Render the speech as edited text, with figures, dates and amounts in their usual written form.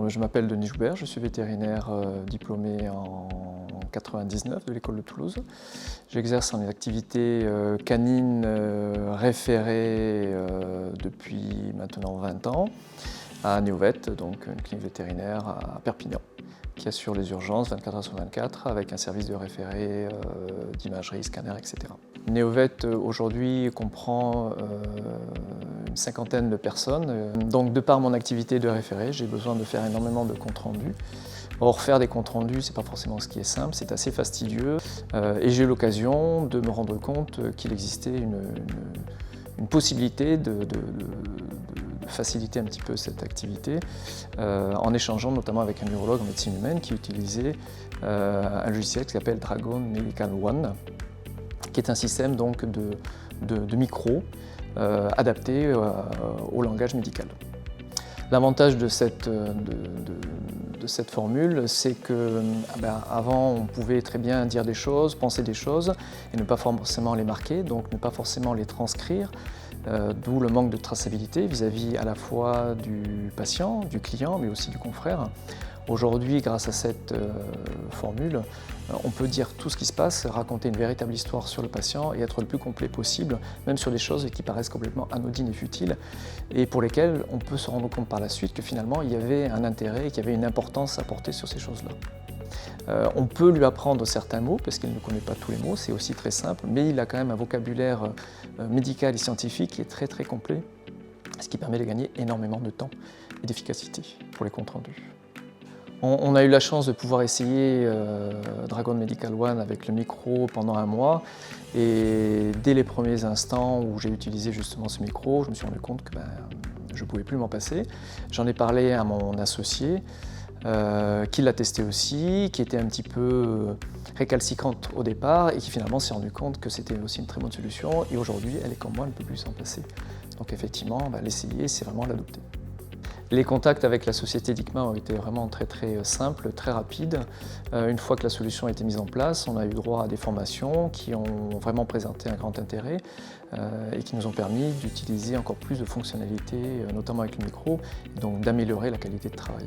je m'appelle Denis Joubert, je suis vétérinaire diplômé en 99 de l'école de Toulouse. J'exerce en activité canine référée depuis maintenant 20 ans à Néovet, donc une clinique vétérinaire à Perpignan, qui assure les urgences 24 heures sur 24 avec un service de référé, d'imagerie, scanner, etc. Néovet aujourd'hui comprend une cinquantaine de personnes. Donc de par mon activité de référé, j'ai besoin de faire énormément de comptes rendus. Or, faire des comptes rendus, c'est pas forcément ce qui est simple, c'est assez fastidieux. Et j'ai eu l'occasion de me rendre compte qu'il existait une possibilité de faciliter un petit peu cette activité en échangeant notamment avec un neurologue en médecine humaine qui utilisait un logiciel qui s'appelle Dragon Medical One, qui est un système donc de micros adapté au langage médical. L'avantage de cette formule, c'est que avant on pouvait très bien dire des choses, penser des choses et ne pas forcément les marquer, donc ne pas forcément les transcrire, d'où le manque de traçabilité vis-à-vis à la fois du patient, du client, mais aussi du confrère. Aujourd'hui, grâce à cette formule, on peut dire tout ce qui se passe, raconter une véritable histoire sur le patient et être le plus complet possible, même sur des choses qui paraissent complètement anodines et futiles, et pour lesquelles on peut se rendre compte par la suite que finalement il y avait un intérêt et qu'il y avait une importance à porter sur ces choses-là. On peut lui apprendre certains mots, parce qu'il ne connaît pas tous les mots, c'est aussi très simple, mais il a quand même un vocabulaire médical et scientifique qui est très très complet, ce qui permet de gagner énormément de temps et d'efficacité pour les comptes rendus. On a eu la chance de pouvoir essayer Dragon Medical One avec le micro pendant un mois, et dès les premiers instants où j'ai utilisé justement ce micro, je me suis rendu compte que je ne pouvais plus m'en passer. J'en ai parlé à mon associé, qui l'a testé aussi, qui était un petit peu récalcitrante au départ et qui finalement s'est rendu compte que c'était aussi une très bonne solution, et aujourd'hui elle est comme moi, elle ne peut plus s'en passer. Donc effectivement, l'essayer, c'est vraiment l'adopter. Les contacts avec la société Dickma ont été vraiment très simples, très rapides. Une fois que la solution a été mise en place, on a eu droit à des formations qui ont vraiment présenté un grand intérêt et qui nous ont permis d'utiliser encore plus de fonctionnalités, notamment avec le micro, et donc d'améliorer la qualité de travail.